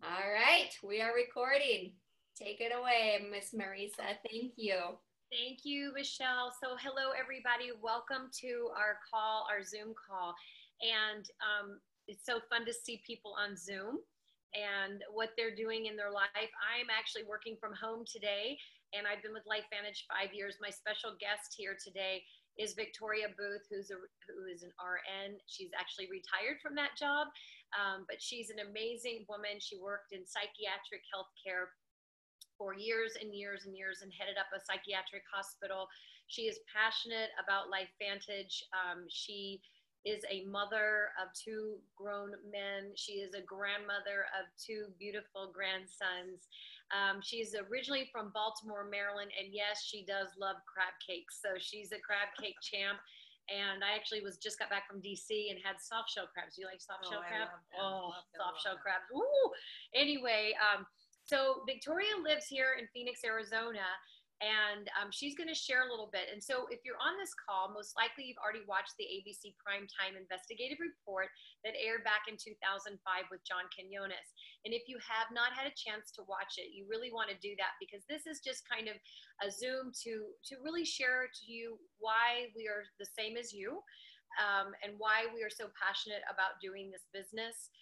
All right, we are recording. Take it away, Miss Marisa. Thank you. Thank you, Michelle. So, hello, everybody. Welcome to our call, our Zoom call. And it's so fun to see people on Zoom and what they're doing in their life. I'm actually working from home today, and I've been with Lifevantage 5 years. My special guest here today is Victoria Booth, who is an RN. She's actually retired from that job, but she's an amazing woman. She worked in psychiatric healthcare for years and years and years and headed up a psychiatric hospital. She is passionate about Lifevantage. She is a mother of two grown men. She is a grandmother of two beautiful grandsons. She is originally from Baltimore, Maryland, and yes, she does love crab cakes. So she's a crab cake champ. And I actually just got back from DC and had soft shell crabs. Do you like soft shell crab? Oh, soft shell crabs. Ooh. Anyway, so Victoria lives here in Phoenix, Arizona, and she's going to share a little bit. And so if you're on this call, most likely you've already watched the ABC Primetime Investigative Report that aired back in 2005 with John Quinones. And if you have not had a chance to watch it, you really want to do that, because this is just kind of a Zoom to really share to you why we are the same as you, and why we are so passionate about doing this business,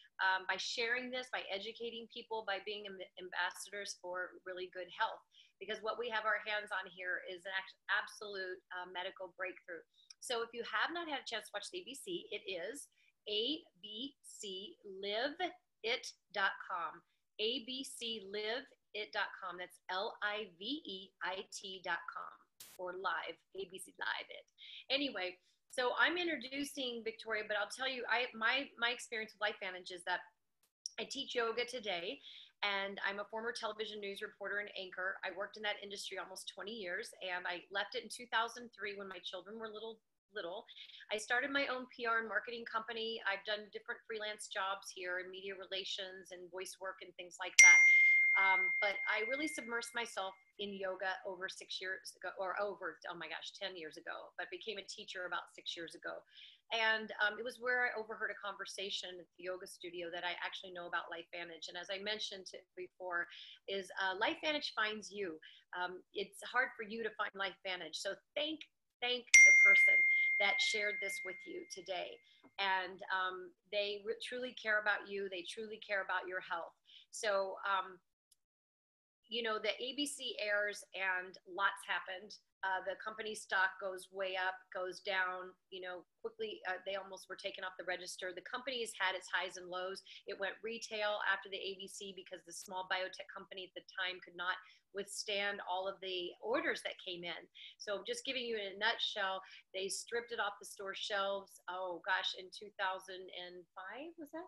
by sharing this, by educating people, by being ambassadors for really good health. Because what we have our hands on here is an absolute medical breakthrough. So if you have not had a chance to watch the ABC, it is abcliveit.com. abcliveit.com. That's LIVEIT.com, or live, ABC Live It. Anyway, so I'm introducing Victoria, but I'll tell you, my experience with Lifevantage is that I teach yoga today, and I'm a former television news reporter and anchor. I worked in that industry almost 20 years, and I left it in 2003 when my children were little. I started my own PR and marketing company. I've done different freelance jobs here in media relations and voice work and things like that. But I really submersed myself in yoga over 6 years ago, or over, oh my gosh, 10 years ago, but became a teacher about 6 years ago. And it was where I overheard a conversation at the yoga studio that I actually know about Lifevantage. And as I mentioned before, is Lifevantage finds you. It's hard for you to find Lifevantage. So thank the person that shared this with you today. And they truly care about you. They truly care about your health. So the ABC airs and lots happened. The company stock goes way up, goes down, quickly. They almost were taken off the register. The company has had its highs and lows. It went retail after the ABC because the small biotech company at the time could not withstand all of the orders that came in. So just giving you in a nutshell, they stripped it off the store shelves. Oh gosh, in 2005, was that?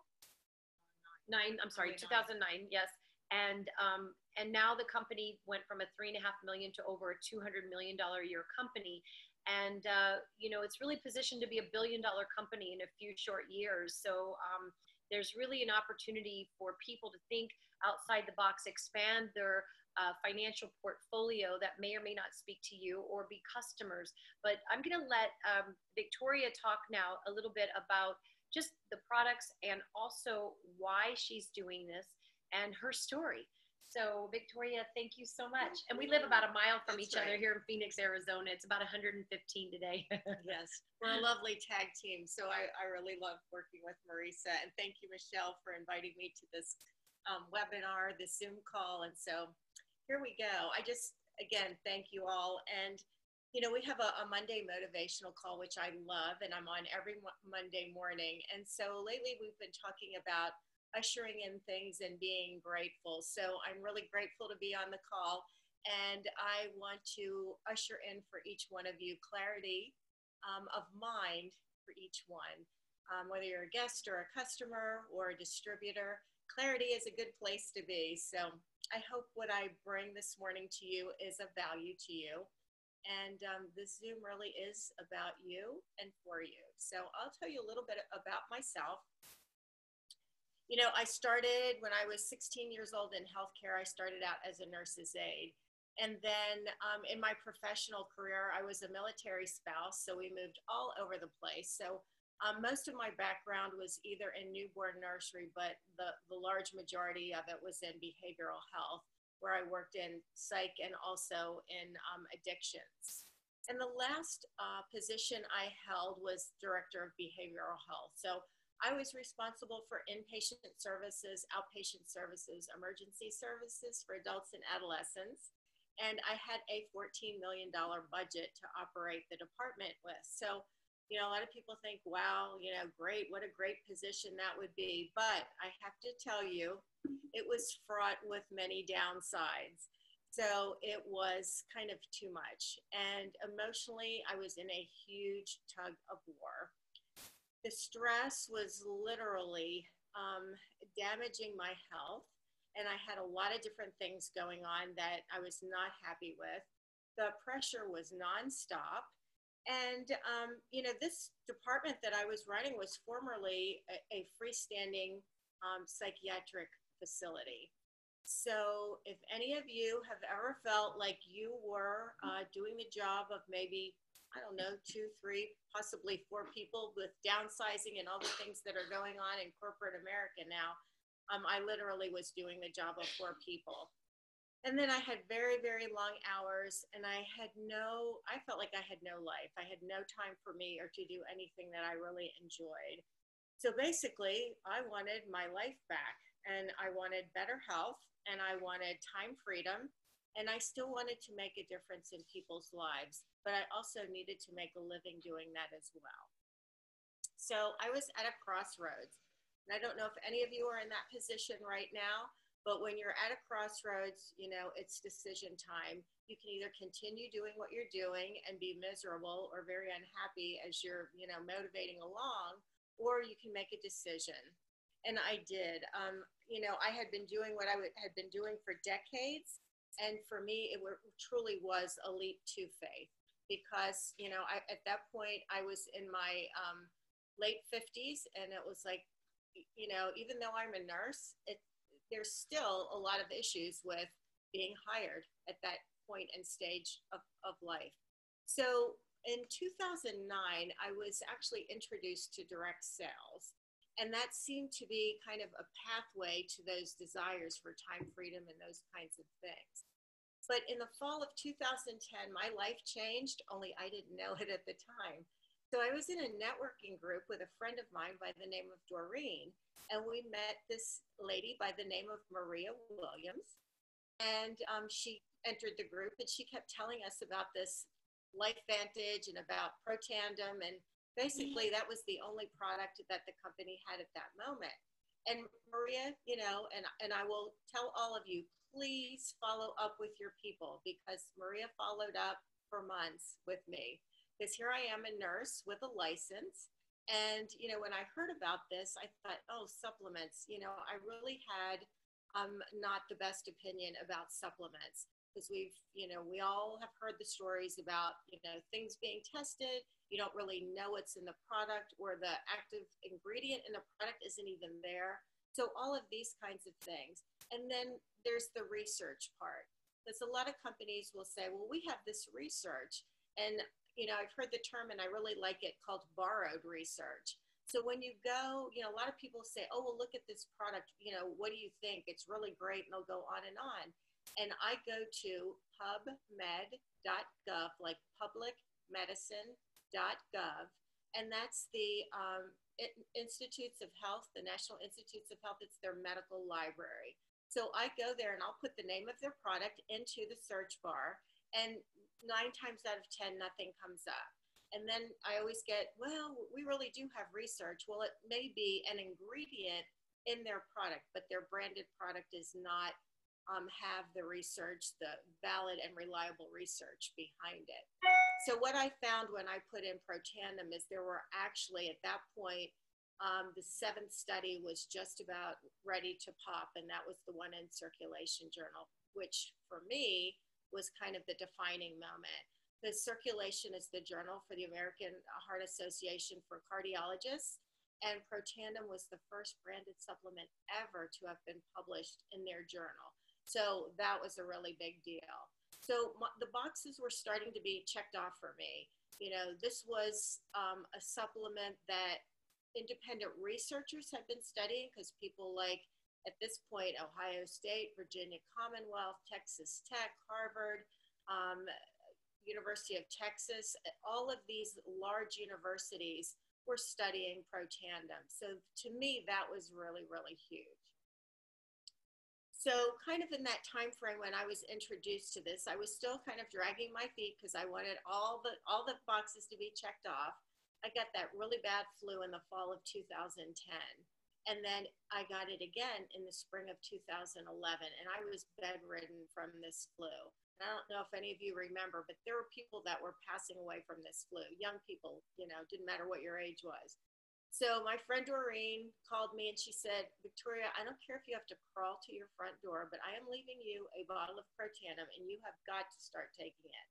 Nine, I'm sorry, 2009, yes. And now the company went from a 3.5 million to over a $200 million a year company. And it's really positioned to be a $1 billion company in a few short years. So there's really an opportunity for people to think outside the box, expand their financial portfolio that may or may not speak to you or be customers. But I'm going to let Victoria talk now a little bit about just the products and also why she's doing this and her story. So, Victoria, thank you so much. And we live about a mile from each other here in Phoenix, Arizona. It's about 115 today. Yes, we're a lovely tag team. So I really love working with Marisa. And thank you, Michelle, for inviting me to this webinar, this Zoom call. And so here we go. I just, again, thank you all. And we have a Monday motivational call, which I love, and I'm on every Monday morning. And so lately we've been talking about ushering in things and being grateful. So I'm really grateful to be on the call. And I want to usher in for each one of you clarity of mind for each one. Whether you're a guest or a customer or a distributor, clarity is a good place to be. So I hope what I bring this morning to you is of value to you. And this Zoom really is about you and for you. So I'll tell you a little bit about myself. I started when I was 16 years old in healthcare. I started out as a nurse's aide. And then in my professional career, I was a military spouse. So we moved all over the place. So Most of my background was either in newborn nursery, but the large majority of it was in behavioral health, where I worked in psych and also in addictions. And the last position I held was director of behavioral health. So I was responsible for inpatient services, outpatient services, emergency services for adults and adolescents. And I had a $14 million budget to operate the department with. So, a lot of people think, wow, great, what a great position that would be. But I have to tell you, it was fraught with many downsides. So it was kind of too much. And emotionally, I was in a huge tug of war. The stress was literally damaging my health. And I had a lot of different things going on that I was not happy with. The pressure was nonstop. And, this department that I was running was formerly a freestanding psychiatric facility. So if any of you have ever felt like you were doing the job of maybe, I don't know, 2, 3, possibly 4 people with downsizing and all the things that are going on in corporate America now, I literally was doing the job of 4 people. And then I had very, very long hours, and I felt like I had no life. I had no time for me or to do anything that I really enjoyed. So basically, I wanted my life back, and I wanted better health, and I wanted time freedom, and I still wanted to make a difference in people's lives, but I also needed to make a living doing that as well. So I was at a crossroads, and I don't know if any of you are in that position right now. But when you're at a crossroads, it's decision time. You can either continue doing what you're doing and be miserable or very unhappy as you're, motivating along, or you can make a decision. And I did. I had been doing what I had been doing for decades. And for me, it truly was a leap to faith because, at that point, I was in my late 50s, and it was like, even though I'm a nurse, there's still a lot of issues with being hired at that point and stage of life. So in 2009, I was actually introduced to direct sales. And that seemed to be kind of a pathway to those desires for time freedom and those kinds of things. But in the fall of 2010, my life changed, only I didn't know it at the time. So I was in a networking group with a friend of mine by the name of Doreen, and we met this lady by the name of Maria Williams. And she entered the group, and she kept telling us about this Lifevantage and about Protandem. And basically, that was the only product that the company had at that moment. And Maria, and I will tell all of you, please follow up with your people, because Maria followed up for months with me. Because here I am, a nurse with a license. And, when I heard about this, I thought, oh, supplements, I really had not the best opinion about supplements. Because we all have heard the stories about, things being tested. You don't really know what's in the product, or the active ingredient in the product isn't even there. So all of these kinds of things. And then there's the research part. Because a lot of companies will say, well, we have this research. And I've heard the term, and I really like it, called borrowed research. So when you go, a lot of people say, oh, well, look at this product. What do you think? It's really great. And they'll go on and on. And I go to pubmed.gov, like publicmedicine.gov. And that's the Institutes of Health, the National Institutes of Health. It's their medical library. So I go there, and I'll put the name of their product into the search bar. And 9 times out of 10, nothing comes up. And then I always get, well, we really do have research. Well, it may be an ingredient in their product, but their branded product does not have the research, the valid and reliable research behind it. So what I found when I put in Protandem is there were actually, at that point, the 7th study was just about ready to pop, and that was the one in Circulation Journal, which for me was kind of the defining moment. The Circulation is the journal for the American Heart Association for cardiologists, and Protandem was the first branded supplement ever to have been published in their journal. So that was a really big deal. So the boxes were starting to be checked off for me. This was a supplement that independent researchers have been studying, because people like, at this point, Ohio State, Virginia Commonwealth, Texas Tech, Harvard, um, University of Texas, all of these large universities were studying Protandim. So to me, that was really, really huge. So kind of in that time frame when I was introduced to this, I was still kind of dragging my feet because I wanted all the boxes to be checked off. I got that really bad flu in the fall of 2010. And then I got it again in the spring of 2011, and I was bedridden from this flu. And I don't know if any of you remember, but there were people that were passing away from this flu, young people, didn't matter what your age was. So my friend Doreen called me and she said, Victoria, I don't care if you have to crawl to your front door, but I am leaving you a bottle of Protandim and you have got to start taking it.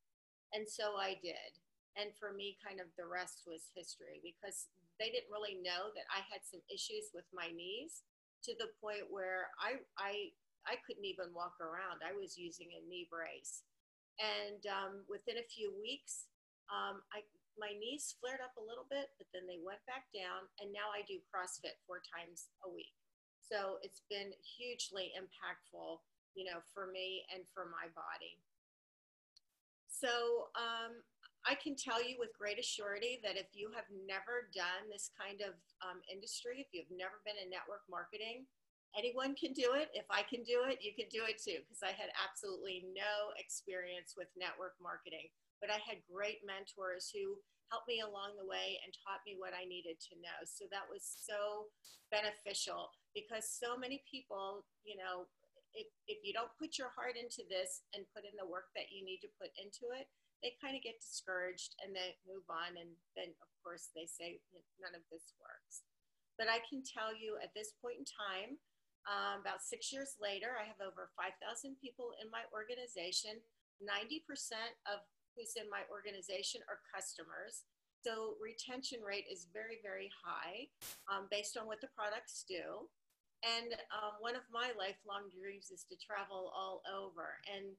And so I did. And for me, kind of the rest was history, because they didn't really know that I had some issues with my knees, to the point where I couldn't even walk around. I was using a knee brace. And within a few weeks, my knees flared up a little bit, but then they went back down. And now I do CrossFit 4 times a week. So it's been hugely impactful, for me and for my body. So I can tell you with great assurity that if you have never done this kind of industry, if you've never been in network marketing, anyone can do it. If I can do it, you can do it too, because I had absolutely no experience with network marketing. But I had great mentors who helped me along the way and taught me what I needed to know. So that was so beneficial, because so many people, if you don't put your heart into this and put in the work that you need to put into it, they kind of get discouraged and they move on. And then, of course, they say none of this works. But I can tell you at this point in time, about 6 years later, I have over 5,000 people in my organization. 90% of who's in my organization are customers. So retention rate is very, very high based on what the products do. And one of my lifelong dreams is to travel all over. And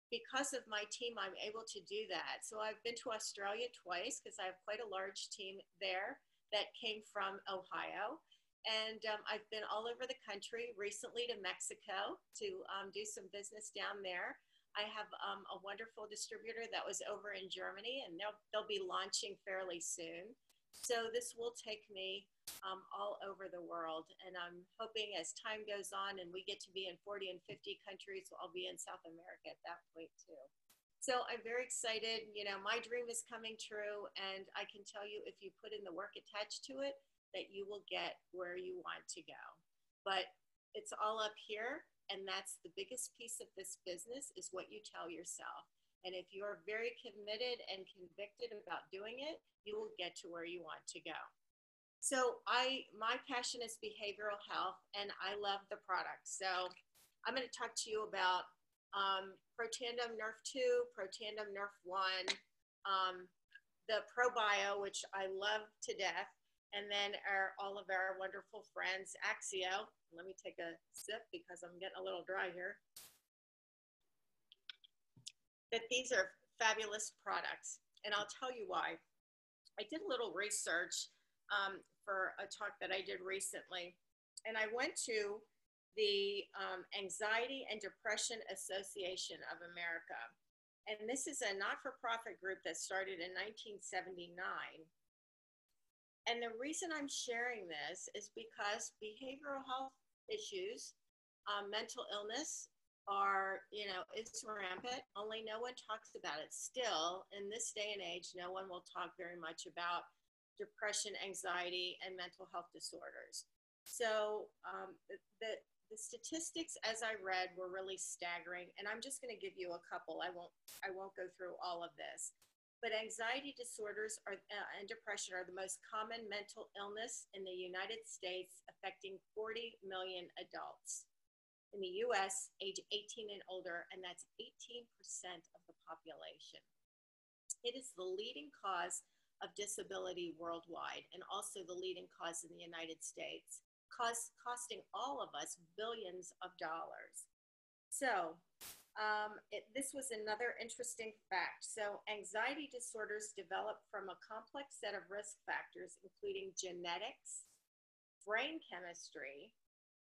because of my team, I'm able to do that. So I've been to Australia twice, because I have quite a large team there that came from Ohio. And I've been all over the country, recently to Mexico to do some business down there. I have a wonderful distributor that was over in Germany, and they'll be launching fairly soon. So this will take me all over the world. And I'm hoping as time goes on and we get to be in 40 and 50 countries, I'll be in South America at that point too. So I'm very excited. My dream is coming true. And I can tell you, if you put in the work attached to it, that you will get where you want to go. But it's all up here. And that's the biggest piece of this business, is what you tell yourself. And if you're very committed and convicted about doing it, you will get to where you want to go. So my passion is behavioral health, and I love the product. So I'm going to talk to you about Protandim Nerf 2, Protandim Nerf 1, the ProBio, which I love to death, and then all of our wonderful friends, Axio. Let me take a sip because I'm getting a little dry here. That these are fabulous products, and I'll tell you why. I did a little research for a talk that I did recently, and I went to the Anxiety and Depression Association of America. And this is a not-for-profit group that started in 1979. And the reason I'm sharing this is because behavioral health issues, mental illness it's rampant, only no one talks about it. Still, in this day and age, no one will talk very much about depression, anxiety, and mental health disorders. So the statistics, as I read, were really staggering. And I'm just going to give you a couple. I won't go through all of this. But anxiety disorders and depression are the most common mental illness in the United States, affecting 40 million adults. In the US, age 18 and older, and that's 18% of the population. It is the leading cause of disability worldwide, and also the leading cause in the United States, costing all of us billions of dollars. So This was another interesting fact. So anxiety disorders develop from a complex set of risk factors, including genetics, brain chemistry,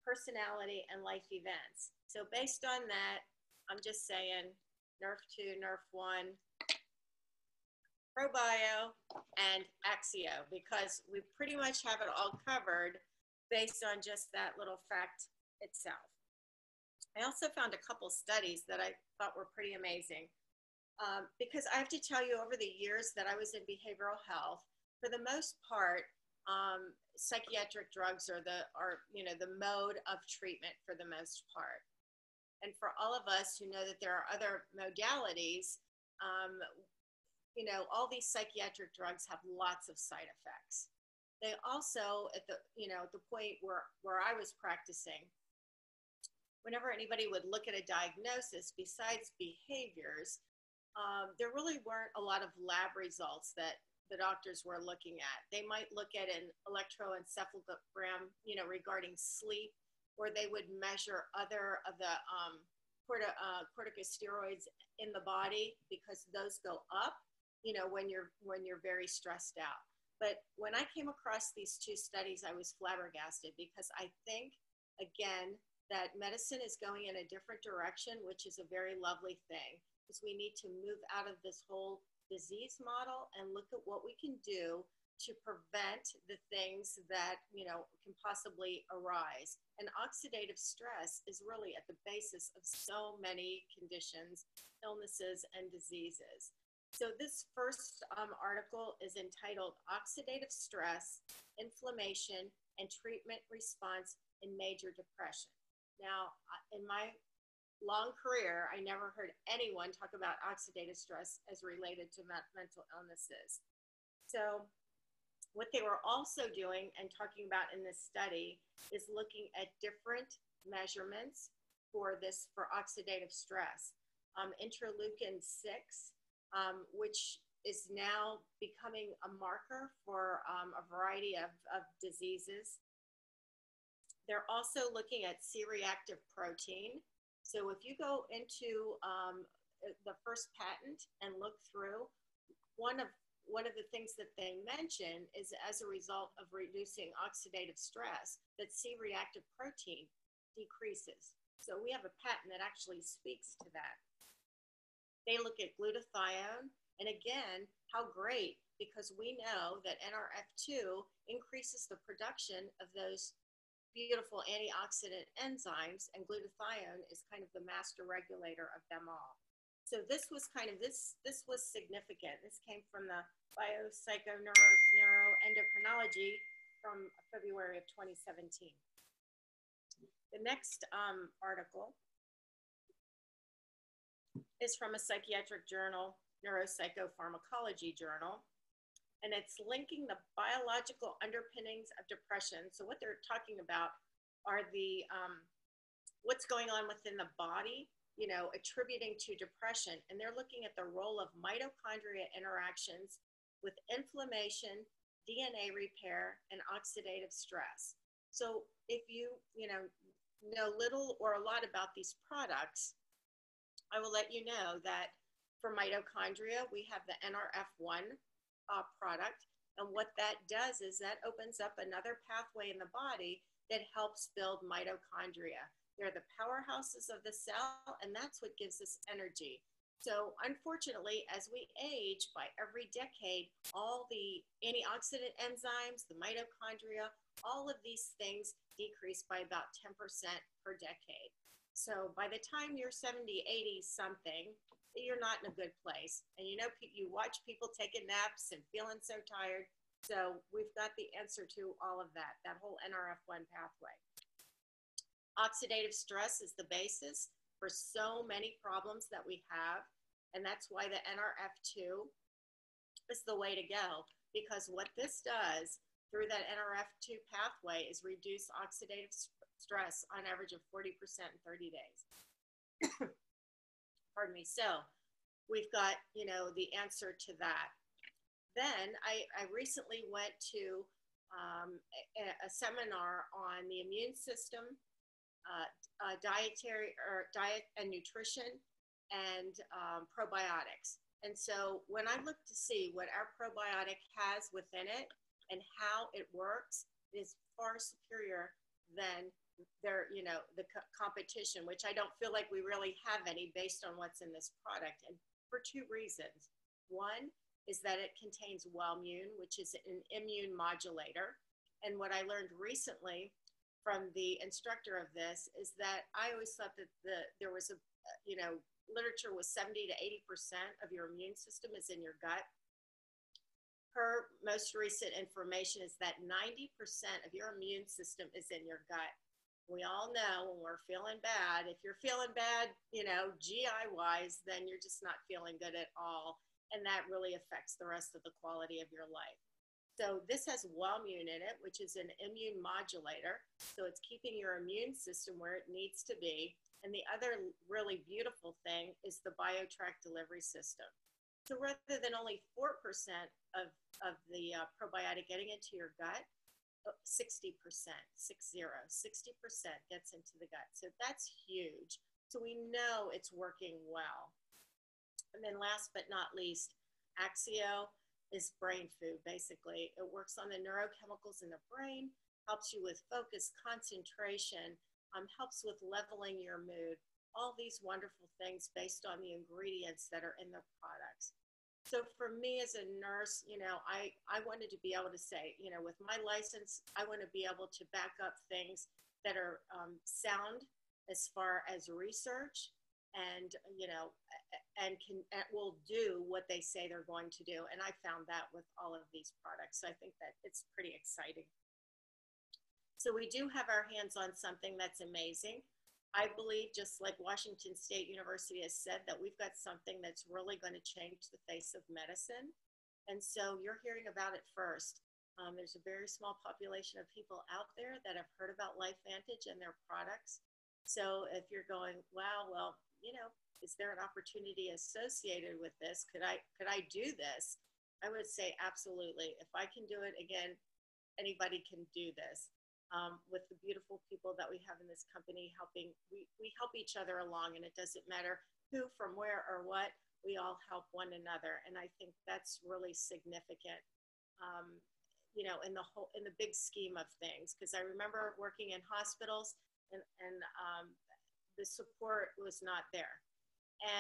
personality, and life events. So based on that, I'm just saying NERF2, NERF1, ProBio, and Axio, because we pretty much have it all covered based on just that little fact itself. I also found a couple studies that I thought were pretty amazing. Because I have to tell you, over the years that I was in behavioral health, for the most part, psychiatric drugs are the mode of treatment for the most part. And for all of us who know that there are other modalities, all these psychiatric drugs have lots of side effects. They also, at the point where I was practicing, whenever anybody would look at a diagnosis besides behaviors, there really weren't a lot of lab results that the doctors were looking at. They might look at an electroencephalogram, regarding sleep, or they would measure other of the corticosteroids in the body, because those go up, when you're very stressed out. But when I came across these two studies, I was flabbergasted, because I think, again, that medicine is going in a different direction, which is a very lovely thing, because we need to move out of this whole disease model and look at what we can do to prevent the things that, can possibly arise. And oxidative stress is really at the basis of so many conditions, illnesses, and diseases. So this first article is entitled Oxidative Stress, Inflammation, and Treatment Response in Major Depression. Now, in my long career, I never heard anyone talk about oxidative stress as related to mental illnesses. So what they were also doing and talking about in this study is looking at different measurements for oxidative stress. Interleukin 6, which is now becoming a marker for a variety of diseases. They're also looking at C-reactive protein. So if you go into the first patent and look through, one of the things that they mention is, as a result of reducing oxidative stress, that C-reactive protein decreases. So we have a patent that actually speaks to that. They look at glutathione, and again, how great, because we know that NRF2 increases the production of those beautiful antioxidant enzymes, and glutathione is kind of the master regulator of them all. So this was significant. This came from the Biopsychoneuroendocrinology from February of 2017. The next article is from a psychiatric journal, Neuropsychopharmacology Journal, and it's linking the biological underpinnings of depression. So what they're talking about are the what's going on within the body, attributing to depression. And they're looking at the role of mitochondria interactions with inflammation, DNA repair, and oxidative stress. So if you know little or a lot about these products, I will let you know that for mitochondria, we have the NRF1 product. And what that does is that opens up another pathway in the body that helps build mitochondria. They're the powerhouses of the cell, and that's what gives us energy. So unfortunately, as we age, by every decade, all the antioxidant enzymes, the mitochondria, all of these things decrease by about 10% per decade. So by the time you're 70, 80 something, you're not in a good place. And you watch people taking naps and feeling so tired. So we've got the answer to all of that whole NRF1 pathway. Oxidative stress is the basis for so many problems that we have. And that's why the NRF2 is the way to go, because what this does through that NRF2 pathway is reduce oxidative stress on average of 40% in 30 days. Pardon me. So we've got, the answer to that. Then I recently went to a seminar on the immune system, diet and nutrition, and probiotics. And so when I look to see what our probiotic has within it and how it works, it is far superior than the competition, which I don't feel like we really have any based on what's in this product. And for two reasons. One is that it contains Wellmune, which is an immune modulator. And what I learned recently from the instructor of this is that I always thought that there was literature was 70 to 80% of your immune system is in your gut. Her most recent information is that 90% of your immune system is in your gut. We all know when we're feeling bad, if you're feeling bad, GI wise, then you're just not feeling good at all. And that really affects the rest of the quality of your life. So this has Wellmune in it, which is an immune modulator. So it's keeping your immune system where it needs to be. And the other really beautiful thing is the BioTrack delivery system. So rather than only 4% of the probiotic getting into your gut, 60% gets into the gut. So that's huge. So we know it's working well. And then last but not least, Axio is brain food, basically. It works on the neurochemicals in the brain, helps you with focus, concentration, helps with leveling your mood, all these wonderful things based on the ingredients that are in the products. So for me as a nurse, I wanted to be able to say, with my license, I want to be able to back up things that are sound as far as research and, and will do what they say they're going to do. And I found that with all of these products. So I think that it's pretty exciting. So we do have our hands on something that's amazing. I believe, just like Washington State University has said, that we've got something that's really going to change the face of medicine. And so you're hearing about it first. There's a very small population of people out there that have heard about Lifevantage and their products. So if you're going, wow, well, is there an opportunity associated with this? Could I do this? I would say absolutely. If I can do it again, anybody can do this. With the beautiful people that we have in this company helping, we help each other along, and it doesn't matter who, from where, or what, we all help one another. And I think that's really significant, in the big scheme of things. Because I remember working in hospitals and the support was not there.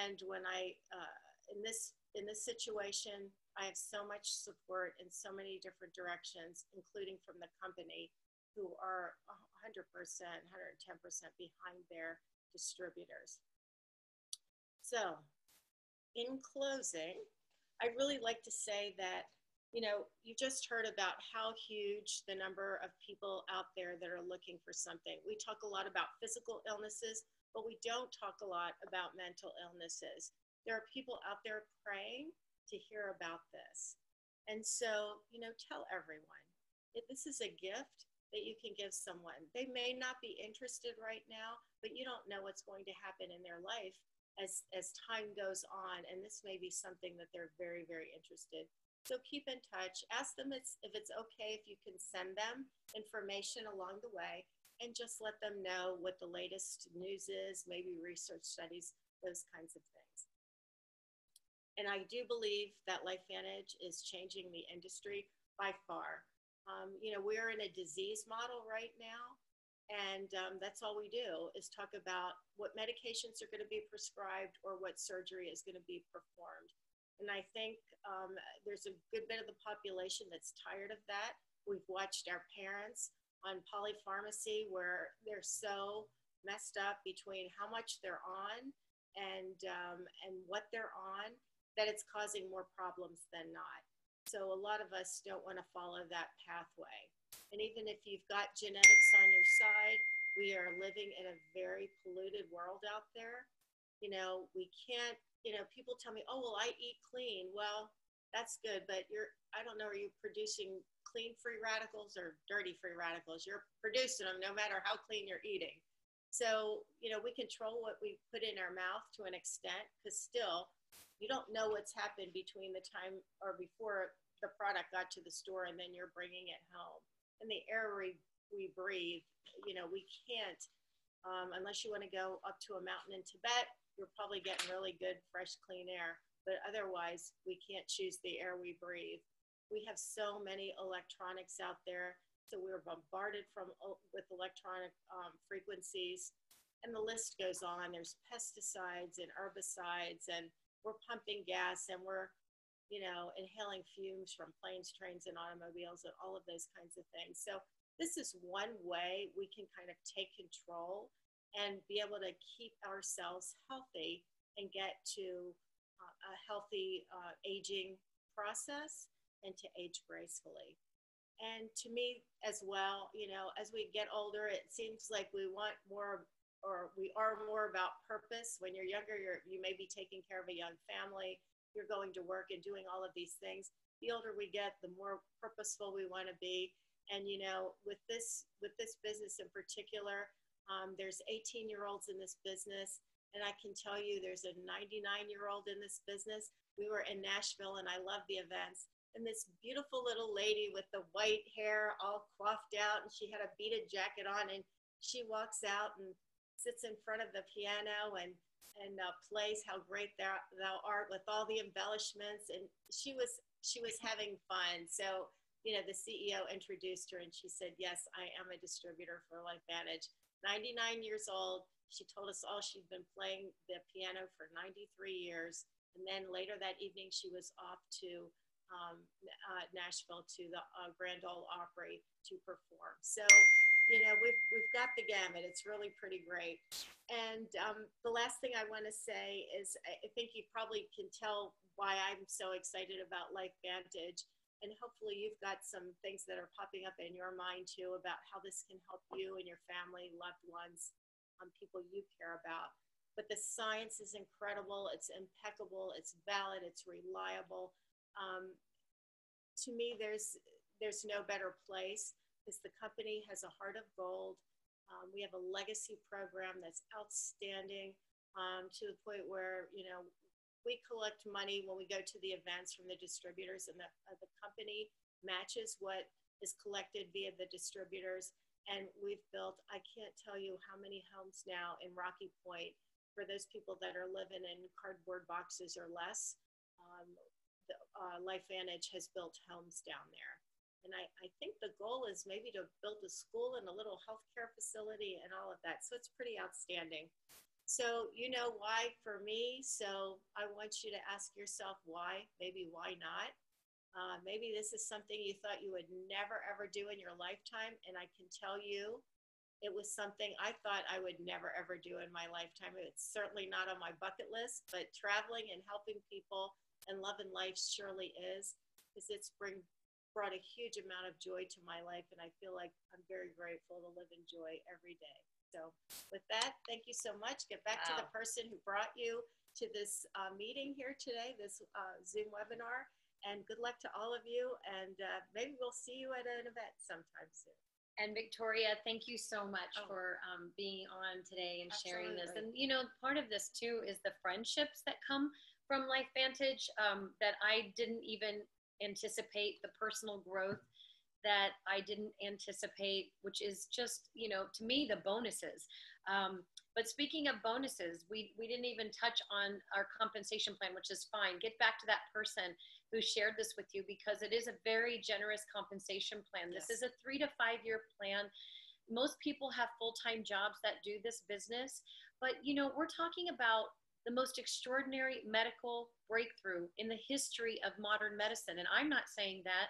And when in this situation, I have so much support in so many different directions, including from the company, who are 100%, 110% behind their distributors. So in closing, I'd really like to say that, you just heard about how huge the number of people out there that are looking for something. We talk a lot about physical illnesses, but we don't talk a lot about mental illnesses. There are people out there praying to hear about this. And so, tell everyone, this is a gift that you can give someone. They may not be interested right now, but you don't know what's going to happen in their life as time goes on. And this may be something that they're very, very interested. So keep in touch. Ask them if it's okay if you can send them information along the way, and just let them know what the latest news is, maybe research studies, those kinds of things. And I do believe that Lifevantage is changing the industry by far. We're in a disease model right now, and that's all we do is talk about what medications are going to be prescribed or what surgery is going to be performed. And I think there's a good bit of the population that's tired of that. We've watched our parents on polypharmacy where they're so messed up between how much they're on and what they're on that it's causing more problems than not. So a lot of us don't want to follow that pathway. And even if you've got genetics on your side, we are living in a very polluted world out there. We can't, people tell me, oh, well, I eat clean. Well, that's good, but I don't know, are you producing clean free radicals or dirty free radicals? You're producing them no matter how clean you're eating. So, we control what we put in our mouth to an extent, because still, you don't know what's happened between the time or before the product got to the store and then you're bringing it home. And the air we breathe, we can't, unless you want to go up to a mountain in Tibet you're probably getting really good, fresh, clean air. But otherwise, we can't choose the air we breathe. We have so many electronics out there. So we're bombarded with electronic frequencies, and the list goes on. There's pesticides and herbicides, and we're pumping gas, and we're inhaling fumes from planes, trains, and automobiles, and all of those kinds of things. So this is one way we can kind of take control and be able to keep ourselves healthy and get to a healthy aging process and to age gracefully. And to me as well, as we get older, it seems like we want more, or we are more about purpose. When you're younger, you may be taking care of a young family, you're going to work and doing all of these things. The older we get, the more purposeful we want to be. And with this business in particular, there's 18-year-olds in this business, and I can tell you there's a 99-year-old in this business. We were in Nashville, and I love the events. And this beautiful little lady with the white hair all coiffed out, and she had a beaded jacket on, and she walks out and sits in front of the piano and plays How Great Thou Art with all the embellishments. And she was having fun. So, the CEO introduced her, and she said, yes, I am a distributor for Lifevantage. 99 years old. She told us all she'd been playing the piano for 93 years. And then later that evening, she was off to Nashville to the Grand Ole Opry to perform. So, we've got the gamut. It's really pretty great. And the last thing I want to say is I think you probably can tell why I'm so excited about Lifevantage. And hopefully you've got some things that are popping up in your mind too about how this can help you and your family, loved ones, people you care about. But the science is incredible. It's impeccable. It's valid. It's reliable. To me, there's no better place because the company has a heart of gold. We have a legacy program that's outstanding to the point where, we collect money when we go to the events from the distributors, and the company matches what is collected via the distributors. And we've built, I can't tell you how many homes now in Rocky Point for those people that are living in cardboard boxes or less. Lifevantage has built homes down there. And I think the goal is maybe to build a school and a little healthcare facility and all of that. So it's pretty outstanding. So you know why for me. So I want you to ask yourself why, maybe why not? Maybe this is something you thought you would never, ever do in your lifetime. And I can tell you, it was something I thought I would never, ever do in my lifetime. It's certainly not on my bucket list, but traveling and helping people and loving life surely is, because it's brought a huge amount of joy to my life. And I feel like I'm very grateful to live in joy every day. So with that, thank you so much. Get back to the person who brought you to this meeting here today, this Zoom webinar. And good luck to all of you. And maybe we'll see you at an event sometime soon. And Victoria, thank you so much for being on today and sharing this. And, part of this too is the friendships that come from Lifevantage that I didn't even anticipate, the personal growth that I didn't anticipate, which is just, to me, the bonuses. But speaking of bonuses, we didn't even touch on our compensation plan, which is fine. Get back to that person who shared this with you, because it is a very generous compensation plan. Yes. This is a 3 to 5 year plan. Most people have full-time jobs that do this business, but we're talking about the most extraordinary medical breakthrough in the history of modern medicine. And I'm not saying that.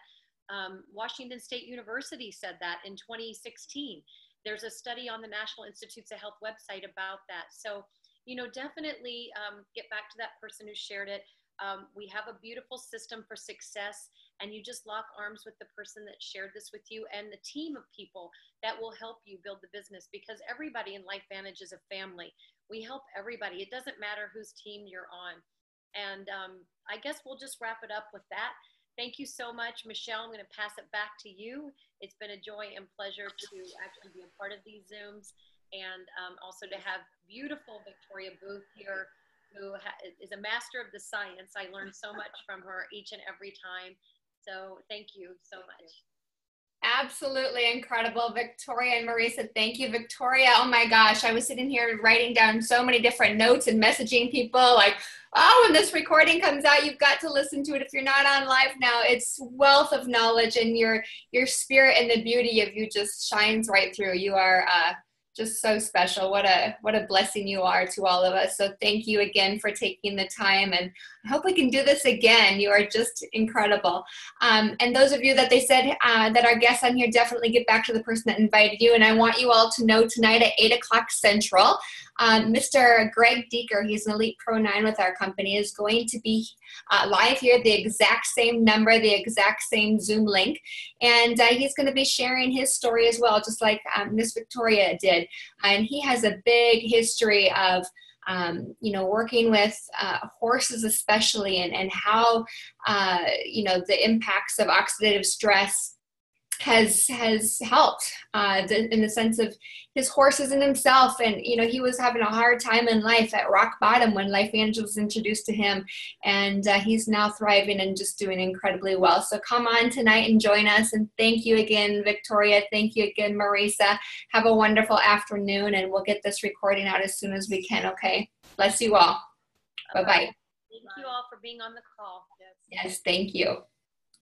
Washington State University said that in 2016. There's a study on the National Institutes of Health website about that. So, definitely get back to that person who shared it. We have a beautiful system for success, and you just lock arms with the person that shared this with you and the team of people that will help you build the business, because everybody in Lifevantage is a family. We help everybody. It doesn't matter whose team you're on. And I guess we'll just wrap it up with that. Thank you so much, Michelle. I'm going to pass it back to you. It's been a joy and pleasure to actually be a part of these Zooms, and also to have beautiful Victoria Booth here, who is a master of the science. I learned so much from her each and every time. So thank you so much. Absolutely incredible, Victoria and Marisa. Thank you, Victoria. Oh my gosh, I was sitting here writing down so many different notes and messaging people like, oh, when this recording comes out, you've got to listen to it. If you're not on live now, it's wealth of knowledge, and your spirit and the beauty of you just shines right through. You are just so special. What a blessing you are to all of us. So thank you again for taking the time, and I hope we can do this again. You are just incredible. And those of you that they said that are guests on here, definitely get back to the person that invited you. And I want you all to know tonight at 8 o'clock Central, Mr. Greg Deeker, he's an Elite Pro 9 with our company, is going to be live here, the exact same number, the exact same Zoom link. And he's going to be sharing his story as well, just like Miss Victoria did. And he has a big history of working with horses especially, and how, the impacts of oxidative stress has helped in the sense of his horses and himself. And, he was having a hard time in life at rock bottom when Lifevantage was introduced to him. And he's now thriving and just doing incredibly well. So come on tonight and join us. And thank you again, Victoria. Thank you again, Marisa. Have a wonderful afternoon, and we'll get this recording out as soon as we can, okay? Bless you all. Bye-bye. Thank you all for being on the call. Yes, thank you.